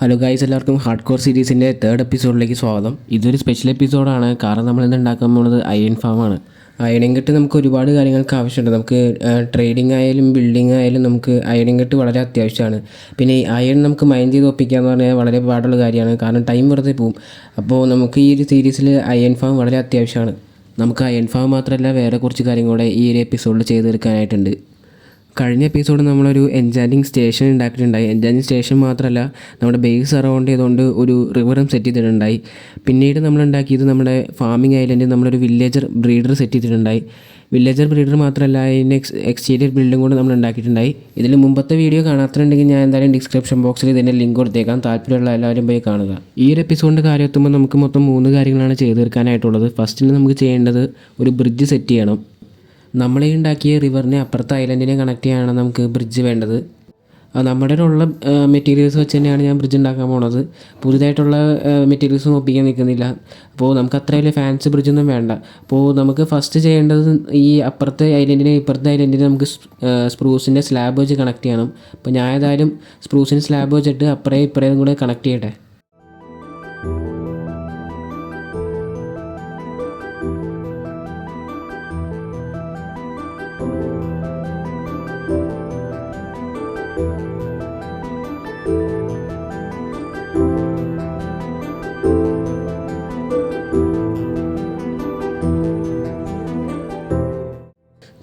Hello guys, എല്ലാവർക്കും hard core സീരീസിൻ്റെ third എപ്പിസോഡിലേക്ക് സ്വാഗതം. ഇതൊരു സ്പെഷ്യൽ എപ്പിസോഡാണ്. കാരണം നമ്മളിന്ന് ഉണ്ടാക്കാൻ പോകുന്നത് അയൺ ഫാമാണ്. അയണിങ് കെട്ട് നമുക്ക് ഒരുപാട് കാര്യങ്ങൾക്ക് ആവശ്യമുണ്ട്. നമുക്ക് ട്രേഡിംഗ് ആയാലും ബിൽഡിംഗ് ആയാലും നമുക്ക് അയണിങ് കെട്ട് വളരെ അത്യാവശ്യമാണ്. പിന്നെ ഈ അയൺ നമുക്ക് മൈൻ ചെയ്ത് ഒപ്പിക്കുക എന്ന് പറഞ്ഞാൽ വളരെ പാടുള്ള കാര്യമാണ്. കാരണം ടൈം വെറുതെ പോവും. അപ്പോൾ നമുക്ക് ഈ ഒരു സീരീസിൽ അയൺ ഫാം വളരെ അത്യാവശ്യമാണ്. നമുക്ക് അയൺ ഫാം മാത്രമല്ല വേറെ കുറച്ച് കാര്യം കൂടെ ഈ ഒരു എപ്പിസോഡിൽ ചെയ്ത് തീർക്കാനായിട്ടുണ്ട്. കഴിഞ്ഞ എപ്പിസോഡ് നമ്മളൊരു എൻചാൻറ്റിങ് സ്റ്റേഷൻ ഉണ്ടാക്കിയിട്ടുണ്ടായി. എൻചാൻറ്റിങ് സ്റ്റേഷൻ മാത്രമല്ല, നമ്മുടെ ബേസ് സറൗണ്ട് ചെയ്തുകൊണ്ട് ഒരു റിവറും സെറ്റ് ചെയ്തിട്ടുണ്ടായി. പിന്നീട് നമ്മൾ ഉണ്ടാക്കിയത് നമ്മുടെ ഫാമിംഗ് ഐലൻഡിൽ നമ്മളൊരു വില്ലേജർ ബ്രീഡർ സെറ്റ് ചെയ്തിട്ടുണ്ടായി. വില്ലേജർ ബ്രീഡർ മാത്രമല്ല, അതിൻ്റെ എക്സ്റ്റീരിയർ ബിൽഡിംഗ് കൂടെ നമ്മൾ ഉണ്ടാക്കിയിട്ടുണ്ടായി. ഇതിൽ മുമ്പത്തെ വീഡിയോ കാണാത്തുണ്ടെങ്കിൽ ഞാൻ എന്തായാലും ഡിസ്ക്രിപ്ഷൻ ബോക്സിൽ ഇതിൻ്റെ ലിങ്ക് കൊടുത്തേക്കാം. താല്പര്യമുള്ള എല്ലാവരും പോയി കാണുക. ഈ ഒരു എപ്പിസോഡിൻ്റെ കാര്യം എത്തുമ്പോൾ നമുക്ക് മൊത്തം 3 കാര്യങ്ങളാണ് ചെയ്ത് തീർക്കാനായിട്ടുള്ളത്. ഫസ്റ്റിന് നമുക്ക് ചെയ്യേണ്ടത് ഒരു ബ്രിഡ്ജ് സെറ്റ് ചെയ്യണം. നമ്മളീ ഉണ്ടാക്കിയ റിവറിനെ അപ്പുറത്തെ ഐലൻഡിനെ കണക്ട് ചെയ്യാനാണ് നമുക്ക് ബ്രിഡ്ജ് വേണ്ടത്. നമ്മുടെ ഉള്ള മെറ്റീരിയൽസ് വെച്ച് തന്നെയാണ് ഞാൻ ബ്രിഡ്ജ് ഉണ്ടാക്കാൻ പോണത്. പുതുതായിട്ടുള്ള മെറ്റീരിയൽസും ഒപ്പിക്കാൻ നിൽക്കുന്നില്ല. അപ്പോൾ നമുക്ക് അത്ര വലിയ ഫാൻസി ബ്രിഡ്ജൊന്നും വേണ്ട. അപ്പോൾ നമുക്ക് ഫസ്റ്റ് ചെയ്യേണ്ടത് ഈ അപ്പുറത്തെ ഐലൻഡിനെ ഇപ്പുറത്തെ ഐലൻഡിനെ നമുക്ക് സ്പ്രൂസിൻ്റെ സ്ലാബ് വെച്ച് കണക്ട് ചെയ്യണം. അപ്പോൾ ഞാൻ ഏതായാലും സ്പ്രൂസിൻ്റെ സ്ലാബ് വെച്ചിട്ട് അപ്പുറയും ഇപ്പുറയും കൂടെ കണക്ട് ചെയ്യട്ടെ.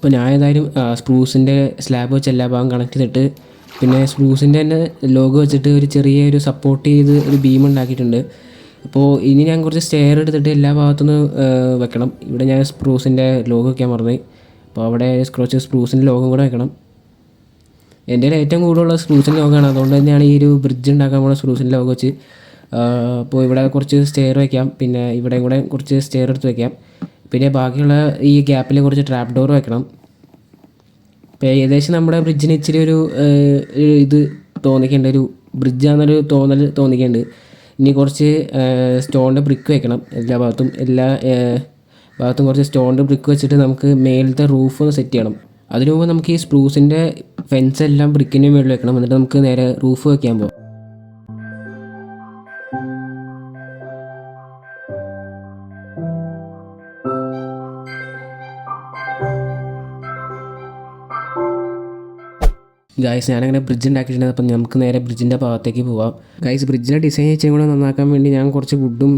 അപ്പോൾ ഞാൻ ഏതായാലും സ്പ്രൂസിൻ്റെ സ്ലാബ് വെച്ച് എല്ലാ ഭാഗം കണക്ട് ചെയ്തിട്ട് പിന്നെ സ്പ്രൂസിൻ്റെ തന്നെ ലോഗോ വെച്ചിട്ട് ഒരു ചെറിയൊരു സപ്പോർട്ട് ചെയ്ത് ഒരു ബീം ഉണ്ടാക്കിയിട്ടുണ്ട്. അപ്പോൾ ഇനി ഞാൻ കുറച്ച് സ്റ്റെയർ എടുത്തിട്ട് എല്ലാ ഭാഗത്തുനിന്ന് വെക്കണം. ഇവിടെ ഞാൻ സ്പ്രൂസിൻ്റെ ലോഗോ വയ്ക്കാൻ മറന്നു. അപ്പോൾ അവിടെ കുറച്ച് സ്പ്രൂസിൻ്റെ ലോഗോ കൂടെ വെക്കണം. എൻ്റെ ഏറ്റവും കൂടുതലുള്ള സ്പ്രൂസിൻ്റെ ലോഗോയാണ്. അതുകൊണ്ട് തന്നെയാണ് ഈ ഒരു ബ്രിഡ്ജ് ഉണ്ടാക്കാൻ പോകുന്ന സ്പ്രൂസിൻ്റെ ലോഗോ വെച്ച്. അപ്പോൾ ഇവിടെ കുറച്ച് സ്റ്റെയർ വയ്ക്കാം. പിന്നെ ഇവിടെയും കൂടെ കുറച്ച് സ്റ്റെയർ എടുത്ത് വയ്ക്കാം. പിന്നെ ബാക്കിയുള്ള ഈ ഗ്യാപ്പിൽ കുറച്ച് ട്രാപ്പ് ഡോർ വെക്കണം. ഇപ്പോൾ ഏകദേശം നമ്മുടെ ബ്രിഡ്ജിന് ഇച്ചിരി ഒരു ഇത് തോന്നിക്കേണ്ട, ഒരു ബ്രിഡ്ജാണെന്നൊരു തോന്നിക്കേണ്ട. ഇനി കുറച്ച് സ്റ്റോണിൻ്റെ ബ്രിക്ക് വെക്കണം. എല്ലാ ഭാഗത്തും കുറച്ച് സ്റ്റോണിൻ്റെ ബ്രിക്ക് വെച്ചിട്ട് നമുക്ക് മേലത്തെ റൂഫ് ഒന്ന് സെറ്റ് ചെയ്യണം. അതിനു മുമ്പ് നമുക്ക് ഈ സ്പ്രൂസിൻ്റെ ഫെൻസ് എല്ലാം ബ്രിക്കിൻ്റെ മുകളിൽ വെക്കണം. എന്നിട്ട് നമുക്ക് നേരെ റൂഫ് വയ്ക്കാൻ പോകാം. ഗൈസ്, ഞാനങ്ങനെ ബ്രിഡ്ജ് ഉണ്ടാക്കിയിട്ടുണ്ട്. അപ്പം നമുക്ക് നേരെ ബ്രിഡ്ജിൻ്റെ ഭാഗത്തേക്ക് പോവാം. ഗൈസ്, ബ്രിഡ്ജിൻ്റെ ഡിസൈൻ ഇച്ചിരി കൂടെ നന്നാക്കാൻ വേണ്ടി ഞാൻ കുറച്ച് വുഡും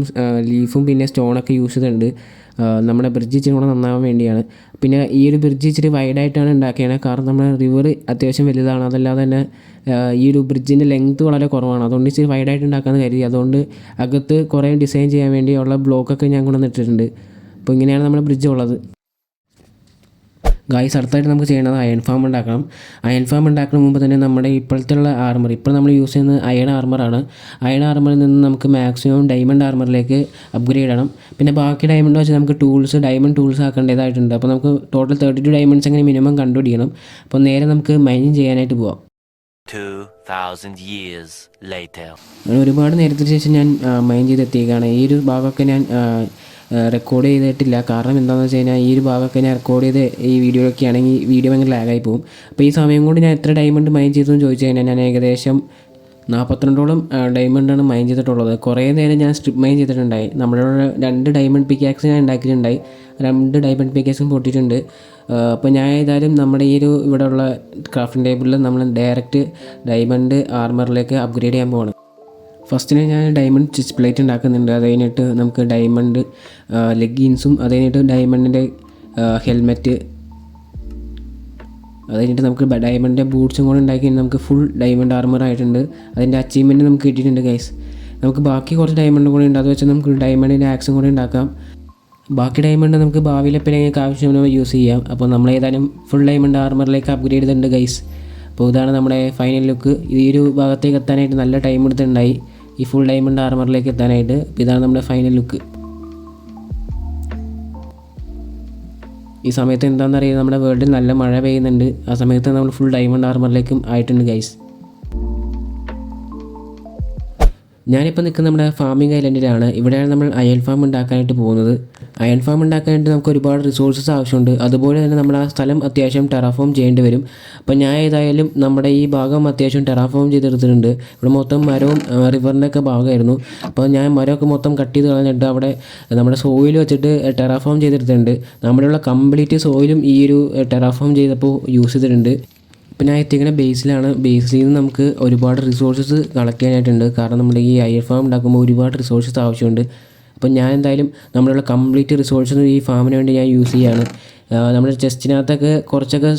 ലീഫും പിന്നെ സ്റ്റോണൊക്കെ യൂസ് ചെയ്തിട്ടുണ്ട്. നമ്മുടെ ബ്രിഡ്ജ് ഇച്ചിരി കൂടെ നന്നാവാൻ വേണ്ടിയാണ്. പിന്നെ ഈ ഒരു ബ്രിഡ്ജ് ഇച്ചിരി വൈഡായിട്ടാണ് ഉണ്ടാക്കിയത്. കാരണം നമ്മുടെ റിവർ അത്യാവശ്യം വലുതാണ്. അതല്ലാതെ തന്നെ ഈ ഒരു ബ്രിഡ്ജിൻ്റെ ലെങ്ത്ത് വളരെ കുറവാണ്. അതുകൊണ്ട് ഇച്ചിരി വൈഡായിട്ട് ഉണ്ടാക്കാമെന്ന് കരുതി. അതുകൊണ്ട് അകത്ത് കുറേ ഡിസൈൻ ചെയ്യാൻ വേണ്ടിയുള്ള ബ്ലോക്കൊക്കെ ഞാൻ കൊണ്ടുവന്നിട്ടുണ്ട്. അപ്പോൾ ഇങ്ങനെയാണ് നമ്മുടെ ബ്രിഡ്ജ് ഉള്ളത്. ഗായ്സ്, അടുത്തായിട്ട് നമുക്ക് ചെയ്യേണ്ടത് അയൺ ഫാം ഉണ്ടാക്കണം. അയൺ ഫാം ഉണ്ടാക്കുന്ന മുമ്പ് തന്നെ നമ്മുടെ ഇപ്പോഴത്തുള്ള ആർമർ, ഇപ്പോൾ നമ്മൾ യൂസ് ചെയ്യുന്നത് അയൺ ആർമറാണ്. അയൺ ആർമറിൽ നിന്ന് നമുക്ക് മാക്സിമം ഡയമണ്ട് ആർമറിലേക്ക് അപ്ഗ്രേഡ് ചെയ്യണം. പിന്നെ ബാക്കി ഡയമണ്ട് വെച്ച് നമുക്ക് ഡയമണ്ട് ടൂൾസ് ആക്കേണ്ടതായിട്ടുണ്ട്. അപ്പോൾ നമുക്ക് ടോട്ടൽ 32 ഡയമണ്ട്സ് എങ്ങനെ മിനിമം കണ്ടുപിടിക്കണം. അപ്പോൾ നേരെ നമുക്ക് മൈനിങ് ചെയ്യാനായിട്ട് പോവാം. 2000 years later. ഒരുപാട് നേരത്തിന് ശേഷം ഞാൻ മൈൻ ചെയ്തെത്തിയേക്കാണ്. ഈ ഒരു ഭാഗമൊക്കെ ഞാൻ റെക്കോർഡ് ചെയ്തിട്ടില്ല. കാരണം എന്താണെന്ന് വെച്ച് കഴിഞ്ഞാൽ ഈ ഒരു ഭാഗമൊക്കെ ഞാൻ റെക്കോർഡ് ചെയ്ത് ഈ വീഡിയോയൊക്കെ ആണെങ്കിൽ വീഡിയോ ഭയങ്കര ലാഗായി പോകും. അപ്പോൾ ഈ സമയം കൊണ്ട് ഞാൻ എത്ര ഡയമണ്ട് മൈൻ ചെയ്തെന്ന് ചോദിച്ചു കഴിഞ്ഞാൽ ഞാൻ ഏകദേശം 42ഓളം ഡയമണ്ടാണ് മൈൻ ചെയ്തിട്ടുള്ളത്. കുറേ നേരം ഞാൻ സ്ട്രിപ്പ് മൈൻ ചെയ്തിട്ടുണ്ടായി. നമ്മുടെ 2 ഡയമണ്ട് പിക്കാക്സ് ഞാൻ ഉണ്ടാക്കിയിട്ടുണ്ടായി. 2 ഡയമണ്ട് പിക്കാക്സും പൊട്ടിയിട്ടുണ്ട്. അപ്പോൾ ഞാൻ ഏതായാലും നമ്മുടെ ഈ ഒരു ഇവിടെയുള്ള ക്രാഫ്റ്റിംഗ് ടേബിളിൽ നമ്മൾ ഡയറക്റ്റ് ഡയമണ്ട് ആർമറിലേക്ക് അപ്ഗ്രേഡ് ചെയ്യാൻ പോവാണ്. ഫസ്റ്റിന് ഞാൻ ഡയമണ്ട് ചെസ്റ്റ് പ്ലേറ്റ് ഉണ്ടാക്കുന്നുണ്ട്. അത് കഴിഞ്ഞിട്ട് നമുക്ക് ഡയമണ്ട് ലെഗിൻസും, അത് കഴിഞ്ഞിട്ട് ഡയമണ്ടിൻ്റെ ഹെൽമെറ്റ്, അത് കഴിഞ്ഞിട്ട് നമുക്ക് ഡയമണ്ടിൻ്റെ ബൂട്ട്സും കൂടെ ഉണ്ടാക്കി നമുക്ക് ഫുൾ ഡയമണ്ട് ആർമർ ആയിട്ടുണ്ട്. അതിൻ്റെ അച്ചീവ്മെൻറ്റ് നമുക്ക് കിട്ടിയിട്ടുണ്ട് ഗൈസ്. നമുക്ക് ബാക്കി കുറച്ച് ഡയമണ്ട് കൂടെ ഉണ്ട്. അത് വെച്ച് നമുക്ക് ഡയമണ്ടിൻ്റെ ആക്സും കൂടെ ഉണ്ടാക്കാം. ബാക്കി ഡയമണ്ട് നമുക്ക് ഭാവിയിൽ എപ്പോഴെങ്കിലും ആവശ്യമുള്ള യൂസ് ചെയ്യാം. അപ്പോൾ നമ്മൾ ഏതായാലും ഫുൾ ഡയമണ്ട് ആർമറിലേക്ക് അപ്ഗ്രേഡ് ചെയ്തിട്ടുണ്ട് ഗൈസ്. അപ്പോൾ ഇതാണ് നമ്മുടെ ഫൈനൽ ലുക്ക്. ഈ ഒരു ഭാഗത്തേക്ക് എത്താനായിട്ട് നല്ല ടൈം എടുത്തിട്ടുണ്ടായി, ഈ ഫുൾ ഡയമണ്ട് ആർമറിലേക്ക് എത്താനായിട്ട്. ഇതാണ് നമ്മുടെ ഫൈനൽ ലുക്ക്. ഈ സമയത്ത് എന്താണെന്ന് അറിയാം, നമ്മുടെ വേൾഡിൽ നല്ല മഴ പെയ്യുന്നുണ്ട്. ആ സമയത്ത് നമ്മൾ ഫുൾ ഡയമണ്ട് ആർമറിലേക്കും ആയിട്ടുണ്ട് ഗൈസ്. ഞാനിപ്പോൾ നിൽക്കുന്ന നമ്മുടെ ഫാമിംഗ് ഐലൻഡിലാണ്. ഇവിടെയാണ് നമ്മൾ അയൺ ഫാം ഉണ്ടാക്കാനായിട്ട് പോകുന്നത്. അയൺ ഫാം ഉണ്ടാക്കാനായിട്ട് നമുക്ക് ഒരുപാട് റിസോഴ്സസ് ആവശ്യമുണ്ട്. അതുപോലെ തന്നെ നമ്മൾ ആ സ്ഥലം അത്യാവശ്യം ടെറാഫോം ചെയ്യേണ്ടി വരും. അപ്പോൾ ഞാൻ ഏതായാലും നമ്മുടെ ഈ ഭാഗം അത്യാവശ്യം ടെറാഫോം ചെയ്തെടുത്തിട്ടുണ്ട്. ഇവിടെ മൊത്തം മരവും റിവറിൻ്റെയൊക്കെ ഭാഗമായിരുന്നു. അപ്പോൾ ഞാൻ മരമൊക്കെ മൊത്തം കട്ട് ചെയ്ത് കളഞ്ഞിട്ട് അവിടെ നമ്മുടെ സോയിൽ വെച്ചിട്ട് ടെറാഫോം ചെയ്തെടുത്തിട്ടുണ്ട്. നമ്മുടെയുള്ള കംപ്ലീറ്റ് സോയിലും ഈ ഒരു ടെറാഫോം ചെയ്തപ്പോൾ യൂസ് ചെയ്തിട്ടുണ്ട്. ഇപ്പോൾ ഞാൻ എത്തിക്കുന്ന ബേസിലാണ്. ബേസിൽ നിന്ന് നമുക്ക് ഒരുപാട് റിസോഴ്സസ് കളക്ട് ചെയ്യാനായിട്ടുണ്ട്. കാരണം നമ്മുടെ ഈ അയൺ ഫാം ഉണ്ടാക്കുമ്പോൾ ഒരുപാട് റിസോഴ്സസ് ആവശ്യമുണ്ട്. അപ്പോൾ ഞാൻ എന്തായാലും നമ്മളുള്ള കംപ്ലീറ്റ് റിസോഴ്സസ് ഈ ഫാമിന് വേണ്ടി ഞാൻ യൂസ് ചെയ്യുകയാണ്. നമ്മുടെ ചെസ്റ്റിനകത്തൊക്കെ കുറച്ചൊക്കെ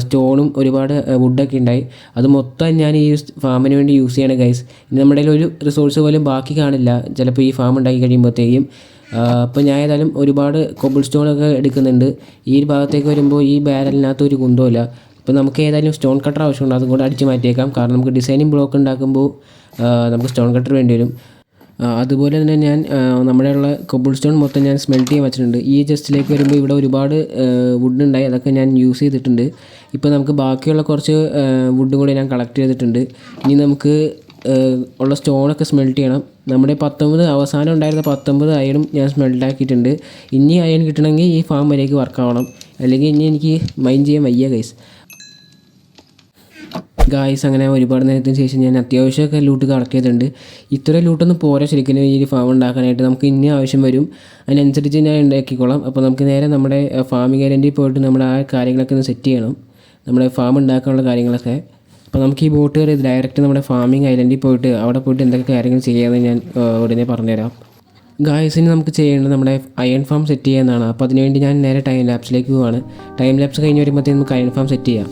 സ്റ്റോണും ഒരുപാട് വുഡൊക്കെ ഉണ്ടായി. അത് മൊത്തം ഞാൻ ഈ ഫാമിന് വേണ്ടി യൂസ് ചെയ്യണം ഗൈസ്. ഇനി നമ്മുടെ ഒരു റിസോഴ്സ് പോലും ബാക്കി കാണില്ല ചിലപ്പോൾ ഈ ഫാം ഉണ്ടാക്കി കഴിയുമ്പോഴത്തേക്കും. അപ്പോൾ ഞാൻ ഏതായാലും ഒരുപാട് കോബിൾ സ്റ്റോണൊക്കെ എടുക്കുന്നുണ്ട്. ഈ ഒരു ഭാഗത്തേക്ക് വരുമ്പോൾ ഈ ബാരലിനകത്ത് ഒരു കുന്തമില്ല. ഇപ്പോൾ നമുക്ക് ഏതായാലും സ്റ്റോൺ കട്ടർ ആവശ്യമുണ്ട്. അതും കൂടെ അടിച്ച് മാറ്റിയേക്കാം. കാരണം നമുക്ക് ഡിസൈനിങ് ബ്ലോക്ക് ഉണ്ടാക്കുമ്പോൾ നമുക്ക് സ്റ്റോൺ കട്ടർ വേണ്ടി വരും. അതുപോലെ തന്നെ ഞാൻ നമ്മുടെയുള്ള കോബിൾ സ്റ്റോൺ മൊത്തം ഞാൻ സ്മെൽറ്റ് ചെയ്യാൻ വെച്ചിട്ടുണ്ട്. ഈ ജസ്റ്റിലേക്ക് വരുമ്പോൾ ഇവിടെ ഒരുപാട് വുഡ് ഉണ്ടായി. അതൊക്കെ ഞാൻ യൂസ് ചെയ്തിട്ടുണ്ട്. ഇപ്പോൾ നമുക്ക് ബാക്കിയുള്ള കുറച്ച് വുഡും കൂടെ ഞാൻ കളക്ട് ചെയ്തിട്ടുണ്ട്. ഇനി നമുക്ക് ഉള്ള സ്റ്റോണൊക്കെ സ്മെൽറ്റ് ചെയ്യണം. നമ്മുടെ 19 അവസാനം ഉണ്ടായിരുന്ന 19 അയണും ഞാൻ സ്മെൽറ്റാക്കിയിട്ടുണ്ട്. ഇനി അയൺ കിട്ടണമെങ്കിൽ ഈ ഫാം വരേക്ക് വർക്കാവണം. അല്ലെങ്കിൽ ഇനി എനിക്ക് മൈൻഡ് ചെയ്യാൻ വയ്യ ഗായ്സ്. അങ്ങനെ ഒരുപാട് നേരത്തിന് ശേഷം ഞാൻ അത്യാവശ്യമൊക്കെ ലൂട്ട് കളക്ട് ചെയ്തിട്ടുണ്ട്. ഇത്രയും ലൂട്ടൊന്നും പോരാ ശരിക്കും ഈ ഒരു ഫാം ഉണ്ടാക്കാനായിട്ട്. നമുക്ക് ഇനി ആവശ്യം വരും. അതിനനുസരിച്ച് ഞാൻ ഉണ്ടാക്കിക്കോളാം. അപ്പോൾ നമുക്ക് നേരെ നമ്മുടെ ഫാമിംഗ് ഐലൻഡിൽ പോയിട്ട് നമ്മുടെ ആ കാര്യങ്ങളൊക്കെ ഒന്ന് സെറ്റ് ചെയ്യണം. നമ്മുടെ ഫാം ഉണ്ടാക്കാനുള്ള കാര്യങ്ങളൊക്കെ. അപ്പോൾ നമുക്ക് ഈ ബോട്ട് കയറി ഡയറക്റ്റ് നമ്മുടെ ഫാമിംഗ് ഐലൻഡിൽ പോയിട്ട് അവിടെ പോയിട്ട് എന്തൊക്കെ കാര്യങ്ങൾ ചെയ്യാമെന്ന് ഞാൻ ഉടനെ പറഞ്ഞുതരാം. ഗായ്സിന് നമുക്ക് ചെയ്യേണ്ടത് നമ്മുടെ അയൺ ഫാം സെറ്റ് ചെയ്യാനാണ്. അപ്പോൾ അതിനുവേണ്ടി ഞാൻ നേരെ ടൈം ലാപ്സിലേക്ക് പോവാണ്. ടൈം ലാപ്സ് കഴിഞ്ഞ് വരുമ്പോഴത്തേക്കും നമുക്ക് അയൺ ഫാം സെറ്റ് ചെയ്യാം.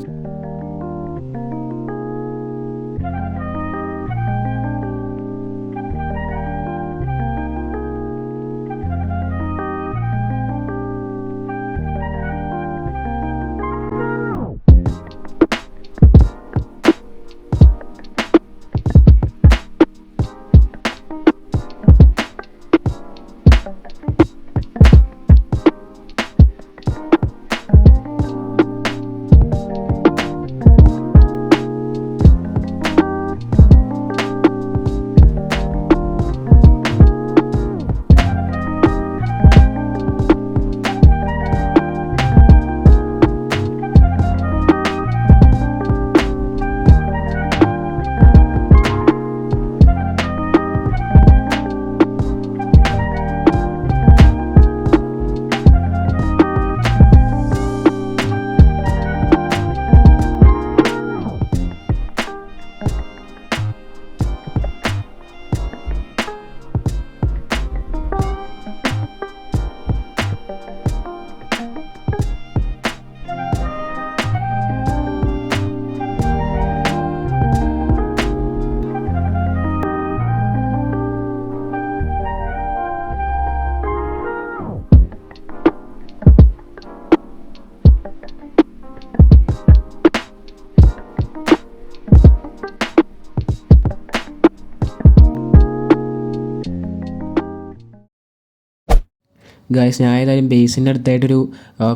ഗായ്സ് ഞാൻ ഏതായാലും ബേസിൻ്റെ അടുത്തായിട്ടൊരു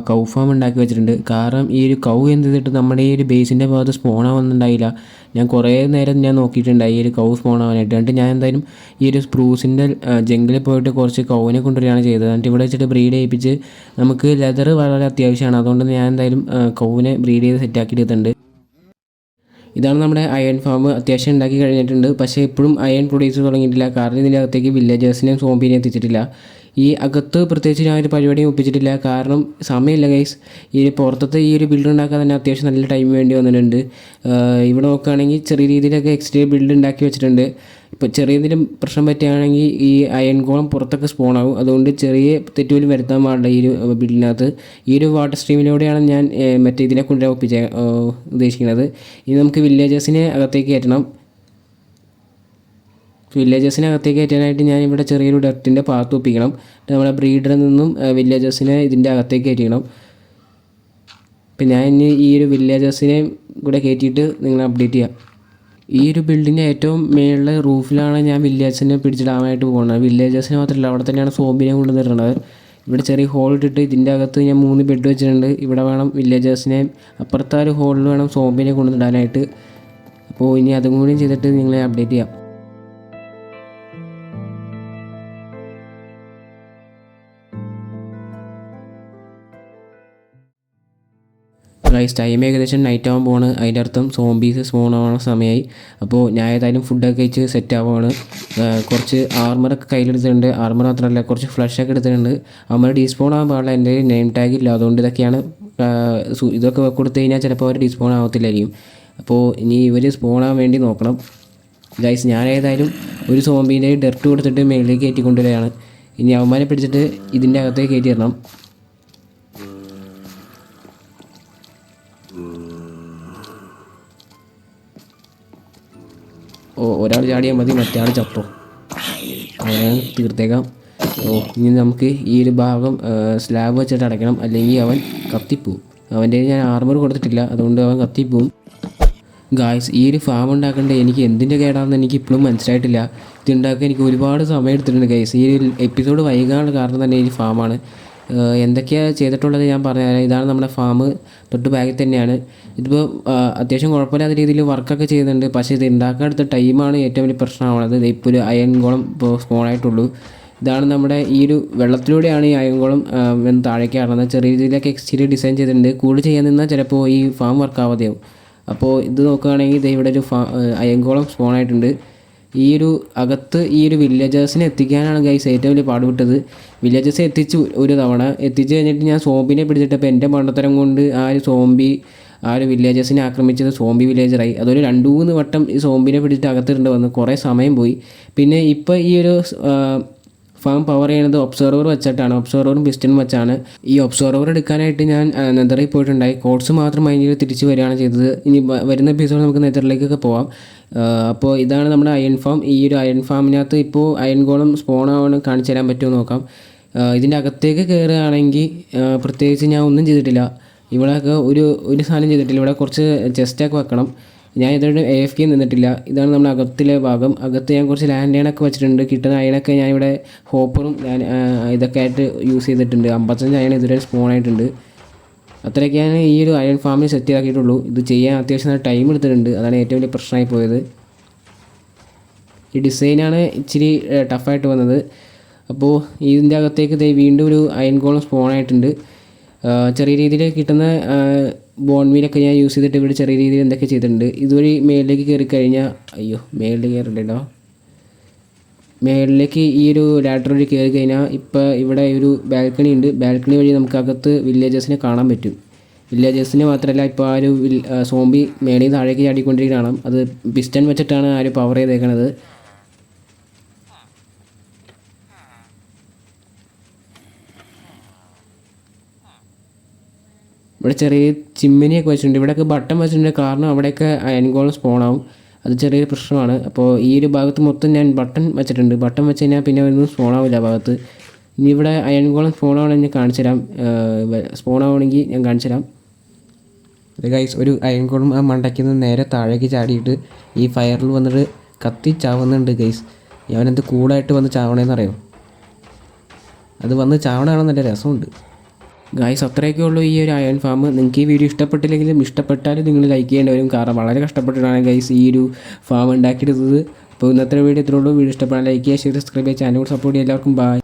കൗ ഫാം ഉണ്ടാക്കി വെച്ചിട്ടുണ്ട്. കാരണം ഈ ഒരു കൗ എന്ത് ചെയ്തിട്ട് നമ്മുടെ ഈ ഒരു ബേസിൻ്റെ ഭാഗത്ത് സ്പോണാവുന്നുണ്ടായില്ല. ഞാൻ കുറേ നേരം ഞാൻ നോക്കിയിട്ടുണ്ടായി ഈ ഒരു കൗ സ്പോണാവാനായിട്ട്. എന്നിട്ട് ഞാൻ എന്തായാലും ഈ ഒരു സ്പ്രൂസിൻ്റെ ജംഗിളിൽ പോയിട്ട് കുറച്ച് കൗവിനെ കൊണ്ടുവരികയാണ് ചെയ്തത്. എന്നിട്ട് ഇവിടെ വെച്ചിട്ട് ബ്രീഡ് ചെയ്യിപ്പിച്ച് നമുക്ക് ലെതർ വളരെ അത്യാവശ്യമാണ്. അതുകൊണ്ട് ഞാൻ എന്തായാലും കൗവിനെ ബ്രീഡ് ചെയ്ത് സെറ്റാക്കി എടുത്തിട്ടുണ്ട്. ഇതാണ് നമ്മുടെ അയൺ ഫാം. അത്യാവശ്യം ഉണ്ടാക്കി കഴിഞ്ഞിട്ടുണ്ട്. പക്ഷേ ഇപ്പോഴും അയൺ പ്രൊഡ്യൂസ് തുടങ്ങിയിട്ടില്ല. കാരണം ഇതിൻ്റെ അകത്തേക്ക് വില്ലേജേഴ്സിനെയും സോംബിനെയും എത്തിച്ചിട്ടില്ല. ഈ അകത്ത് പ്രത്യേകിച്ച് ഞാൻ ഒരു പരിപാടിയും ഒപ്പിച്ചിട്ടില്ല. കാരണം സമയമില്ല ഗൈസ്. ഈ പുറത്തത്തെ ഈ ഒരു ബിൽഡ് ഉണ്ടാക്കാൻ തന്നെ അത്യാവശ്യം നല്ല ടൈം വേണ്ടി വന്നിട്ടുണ്ട്. ഇവിടെ നോക്കുകയാണെങ്കിൽ ചെറിയ രീതിയിലൊക്കെ എക്സ്റ്റീരിയർ ബിൽഡ് ഉണ്ടാക്കി വെച്ചിട്ടുണ്ട്. ഇപ്പോൾ ചെറിയ എന്തെങ്കിലും പ്രശ്നം പറ്റുകയാണെങ്കിൽ ഈ അയൺ ഗോളം പുറത്തൊക്കെ സ്പോൺ ആകും. അതുകൊണ്ട് ചെറിയ തെറ്റുപോലും വരുത്താൻ പാടില്ല ഈ ഒരു ബിൽഡിനകത്ത്. ഈ ഒരു വാട്ടർ സ്ട്രീമിലൂടെയാണ് ഞാൻ മറ്റേ ഇതിനെ കൊണ്ടുവരാൻ ഉദ്ദേശിക്കുന്നത്. ഇനി നമുക്ക് വില്ലേജേഴ്സിനെ അകത്തേക്ക് കയറ്റണം. വില്ലേജേഴ്സിനകത്തേക്ക് കയറ്റാനായിട്ട് ഞാൻ ഇവിടെ ചെറിയൊരു ഡർട്ടിൻ്റെ പാത്ത് ഒപ്പിക്കണം. നമ്മുടെ ബ്രീഡറിൽ നിന്നും വില്ലേജേഴ്സിനെ ഇതിൻ്റെ അകത്തേക്ക് കയറ്റിക്കണം. ഇപ്പം ഞാൻ ഇനി ഈ ഒരു വില്ലേജേഴ്സിനെ കൂടെ കയറ്റിയിട്ട് നിങ്ങളെ അപ്ഡേറ്റ് ചെയ്യാം. ഈ ഒരു ബിൽഡിൻ്റെ ഏറ്റവും മേളിലെ റൂഫിലാണ് ഞാൻ വില്ലേജേഴ്സിനെ പിടിച്ചിടാനായിട്ട് പോകുന്നത്. വില്ലേജേഴ്സിനെ മാത്രമല്ല, അവിടെ തന്നെയാണ് സോംബിനെ കൊണ്ട് നിർത്തുന്നത്. ഇവിടെ ചെറിയ ഹോൾ ഇട്ടിട്ട് ഇതിൻ്റെ അകത്ത് ഞാൻ 3 ബെഡ് വെച്ചിട്ടുണ്ട്. ഇവിടെ വേണം വില്ലേജേഴ്സിനെ, അപ്പുറത്തെ ഒരു ഹോളിൽ വേണം സോംബിനെ കൊണ്ടുവന്നിടാനായിട്ട്. അപ്പോൾ ഇനി അതും കൂടി ചെയ്തിട്ട് നിങ്ങളെ അപ്ഡേറ്റ് ചെയ്യാം. ഗൈസ് ടൈം ഏകദേശം നൈറ്റ് ആവാൻ പോവാണ്. അതിൻ്റെ അർത്ഥം സോംബീസ് സ്പോൺ ആവാനുള്ള സമയമായി. അപ്പോൾ ഞാൻ ഏതായാലും ഫുഡൊക്കെ കഴിച്ച് സെറ്റ് ആവുകയാണ്. കുറച്ച് ആർമറൊക്കെ കയ്യിലെടുത്തിട്ടുണ്ട്. ആർമർ മാത്രമല്ല കുറച്ച് ഫ്ലഷൊക്കെ എടുത്തിട്ടുണ്ട്. അവർ ഡീസ്പോൺ ആകാൻ പാടില്ല, എൻ്റെ നെയിം ടാഗ് ഇല്ല, അതുകൊണ്ട് ഇതൊക്കെയാണ്. ഇതൊക്കെ കൊടുത്തു കഴിഞ്ഞാൽ ചിലപ്പോൾ അവർ ഡീസ്പോൺ ആവത്തില്ലായിരിക്കും. അപ്പോൾ ഇനി ഇവർ സ്പോൺ ആവാൻ വേണ്ടി നോക്കണം. ഗൈസ് ഞാൻ ഏതായാലും ഒരു സോംബീൻ്റെ ഡെർട്ട് കൊടുത്തിട്ട് മേളിലേക്ക് കയറ്റിക്കൊണ്ടുവരികയാണ്. ഇനി അവന്മാരെ പിടിച്ചിട്ട് ഇതിൻ്റെ അകത്തേക്ക് കയറ്റി ഇടണം. ഒരാൾ ചാടിയാൽ മതി, മറ്റേ ആൾ ചത്തോ. അങ്ങനെ തീർത്തേക്കാം. ഇനി നമുക്ക് ഈ ഒരു ഭാഗം സ്ലാബ് വെച്ചിട്ട് അടയ്ക്കണം, അല്ലെങ്കിൽ അവൻ കത്തിപ്പോവും. അവൻ്റെ ഞാൻ ആർമർ കൊടുത്തിട്ടില്ല, അതുകൊണ്ട് അവൻ കത്തിപ്പോവും. ഗായ്സ് ഈ ഒരു ഫാം ഉണ്ടാക്കേണ്ടത് എനിക്ക് എന്തിൻ്റെ കേടാണെന്ന് എനിക്ക് ഇപ്പോഴും മനസ്സിലായിട്ടില്ല. ഇത് ഉണ്ടാക്കാൻ എനിക്ക് ഒരുപാട് സമയം എടുത്തിട്ടുണ്ട് ഗൈസ്. ഈ ഒരു എപ്പിസോഡ് വൈകാനുള്ള കാരണം തന്നെ ഈ ഫാമാണ്. എന്തൊക്കെയാണ് ചെയ്തിട്ടുള്ളത് ഞാൻ പറഞ്ഞുതരാം. ഇതാണ് നമ്മുടെ ഫാം, തൊട്ട് ബാഗിൽ തന്നെയാണ്. ഇതിപ്പോൾ അത്യാവശ്യം കുഴപ്പമില്ലാത്ത രീതിയിൽ വർക്കൊക്കെ ചെയ്യുന്നുണ്ട്. പക്ഷേ ഇത് ഉണ്ടാക്കാൻ എടുത്ത ടൈമാണ് ഏറ്റവും വലിയ പ്രശ്നമാണത്. ഇപ്പോൾ ഒരു അയൺ ഗോളം ഇപ്പോൾ സ്പോണായിട്ടുള്ളൂ. ഇതാണ് നമ്മുടെ ഈ ഒരു വെള്ളത്തിലൂടെയാണ് ഈ അയൺ ഗോളം താഴേക്ക് ഇറങ്ങുന്നത്. ചെറിയ രീതിയിലൊക്കെ എക്സ്റ്റീരിയർ ഡിസൈൻ ചെയ്തിട്ടുണ്ട്. കൂടുതൽ ചെയ്യാൻ നിന്നാൽ ചിലപ്പോൾ ഈ ഫാം വർക്കാവാതെയാവും. അപ്പോൾ ഇത് നോക്കുകയാണെങ്കിൽ ഇവിടെ ഒരു അയൺ ഗോളം സ്പോണായിട്ടുണ്ട്. ഈ ഒരു അകത്ത് ഈ ഒരു വില്ലേജേഴ്സിനെ എത്തിക്കാനാണ് ഗൈസ് ഏറ്റവും വലിയ പാടുപെട്ടത്. വില്ലേജേഴ്സ് എത്തിച്ചു ഒരു തവണ, എത്തിച്ച് കഴിഞ്ഞിട്ട് ഞാൻ സോംബിനെ പിടിച്ചിട്ടപ്പോൾ എൻ്റെ മണ്ടത്തരം കൊണ്ട് ആ ഒരു വില്ലേജേഴ്സിനെ ആക്രമിച്ചത് സോംബി വില്ലേജറായി. അതൊരു 2-3 വട്ടം ഈ സോംബിനെ പിടിച്ചിട്ട് അകത്തിടേണ്ടി വന്നു, കുറേ സമയം പോയി. പിന്നെ ഇപ്പോൾ ഈ ഒരു ഫാം പവർ ചെയ്യുന്നത് ഒബ്സർവർ വെച്ചിട്ടാണ്, ഒബ്സർവറും പിസ്റ്റണും വെച്ചാണ്. ഈ ഒബ്സർവർ എടുക്കാനായിട്ട് ഞാൻ നെതറിൽ പോയിട്ടുണ്ടായി. കോഡ്സ് മാത്രം അതിൽ തിരിച്ച് വരികയാണ് ചെയ്തത്. ഇനി വരുന്ന എപ്പിസോഡ് നമുക്ക് നെതറിലേക്കൊക്കെ പോവാം. അപ്പോൾ ഇതാണ് നമ്മുടെ അയൺ ഫാം. ഈ ഒരു അയൺ ഫാമിനകത്ത് ഇപ്പോൾ അയൺ ഗോളം സ്പോൺ ആവാൻ കാണിച്ചു തരാൻ പറ്റുമോ നോക്കാം. ഇതിൻ്റെ അകത്തേക്ക് കയറുകയാണെങ്കിൽ പ്രത്യേകിച്ച് ഞാൻ ഒന്നും ചെയ്തിട്ടില്ല. ഇവിടെയൊക്കെ ഒരു സാധനം ചെയ്തിട്ടില്ല. ഇവിടെ കുറച്ച് ചെസ്റ്റൊക്കെ വെക്കണം. ഞാൻ ഇതുകൊണ്ട് AFK നിന്നിട്ടില്ല. ഇതാണ് നമ്മുടെ അകത്തിലെ ഭാഗം. അകത്ത് ഞാൻ കുറച്ച് ലാൻഡ് അയണൊക്കെ വെച്ചിട്ടുണ്ട്. കിട്ടുന്ന അയണൊക്കെ ഞാനിവിടെ ഹോപ്പറും ഇതൊക്കെ ആയിട്ട് യൂസ് ചെയ്തിട്ടുണ്ട്. 55 അയൺ ഇതുവരെ സ്പോൺ ആയിട്ടുണ്ട്. അത്രയൊക്കെയാണ് ഈ ഒരു അയൺ ഫാമിൽ സെറ്റ് ആക്കിയിട്ടുള്ളൂ. ഇത് ചെയ്യാൻ അത്യാവശ്യം ടൈം എടുത്തിട്ടുണ്ട്, അതാണ് ഏറ്റവും വലിയ പ്രശ്നമായി പോയത്. ഈ ഡിസൈനാണ് ഇച്ചിരി ടഫായിട്ട് വന്നത്. അപ്പോൾ ഇതിൻ്റെ അകത്തേക്ക് വീണ്ടും ഒരു അയൺ ഗോളം സ്പോൺ ആയിട്ടുണ്ട്. ചെറിയ രീതിയിൽ കിട്ടുന്ന ബോൺമീലൊക്കെ ഞാൻ യൂസ് ചെയ്തിട്ട് ഇവിടെ ചെറിയ രീതിയിൽ എന്തൊക്കെ ചെയ്തിട്ടുണ്ട്. ഇതുവഴി മേളിലേക്ക് കയറി കഴിഞ്ഞാൽ മേളിലേക്ക് കയറില്ലല്ലോ. മേളിലേക്ക് ഈ ഒരു ലാഡർ വഴി കയറി കഴിഞ്ഞാൽ ഇപ്പോൾ ഇവിടെ ഒരു ബാൽക്കണി ഉണ്ട്. ബാൽക്കണി വഴി നമുക്ക് അകത്ത് വില്ലേജേഴ്സിനെ കാണാൻ പറ്റും. വില്ലേജേഴ്സിനെ മാത്രമല്ല ഇപ്പോൾ ആ ഒരു സോംബി മേളിൽ താഴേക്ക് ചാടിക്കൊണ്ടിരിക്കണം. അത് പിസ്റ്റൺ വെച്ചിട്ടാണ് ആ ഒരു പവർ ചെയ്തേക്കണത്. ഇവിടെ ചെറിയ ചിമ്മിനിയൊക്കെ വെച്ചിട്ടുണ്ട്. ഇവിടെയൊക്കെ ബട്ടൺ വെച്ചിട്ടുണ്ട്, കാരണം അവിടെയൊക്കെ അയൺ ഗോളം സ്പോൺ ആവും. അത് ചെറിയൊരു പ്രശ്നമാണ്. അപ്പോൾ ഈ ഒരു ഭാഗത്ത് മൊത്തം ഞാൻ ബട്ടൺ വെച്ചിട്ടുണ്ട്. ബട്ടൺ വെച്ച് കഴിഞ്ഞാൽ പിന്നെ ഒന്നും സ്പോൺ ആവില്ല ആ ഭാഗത്ത്. ഇനി ഇവിടെ അയൺ ഗോളം സ്പോൺ ആവണമെങ്കിൽ ഞാൻ കാണിച്ചു തരാം. സ്പോൺ ആവണമെങ്കിൽ ഞാൻ കാണിച്ചു തരാം. അത് ഗൈസ് ഒരു അയൺ ഗോളം ആ മണ്ടയ്ക്ക് നേരെ താഴേക്ക് ചാടിയിട്ട് ഈ ഫയറിൽ വന്നിട്ട് കത്തി ചാവുന്നുണ്ട് ഗൈസ്. അവനെന്ത് കൂളായിട്ട് വന്ന് ചാവണേന്ന് അറിയോ. അത് വന്ന് ചാവണമാണ് നല്ല രസമുണ്ട്. ഗായ്സ് അത്രയൊക്കെ ഉള്ളൂ ഈ ഒരു അയൺ ഫാം. നിങ്ങൾക്ക് ഈ വീഡിയോ ഇഷ്ടപ്പെട്ടില്ലെങ്കിലും ഇഷ്ടപ്പെട്ടാലും നിങ്ങൾ ലൈക്ക് ചെയ്യേണ്ടി വരും, കാരണം വളരെ കഷ്ടപ്പെട്ടിട്ടാണ് ഗൈസ് ഈ ഒരു ഫാം ഉണ്ടാക്കിയെടുത്തത്. അപ്പോൾ ഇന്നത്തെ വീഡിയോ ഇത്രയുള്ളൂ. വീഡിയോ ഇഷ്ടപ്പെടാൻ ലൈക്ക് ചെയ്യുക, ഷെയർ, സബ്സ്ക്രൈബ് ചെയ്യുക, ചാനൽ സപ്പോർട്ട് ചെയ്യുക. എല്ലാവർക്കും ബൈ.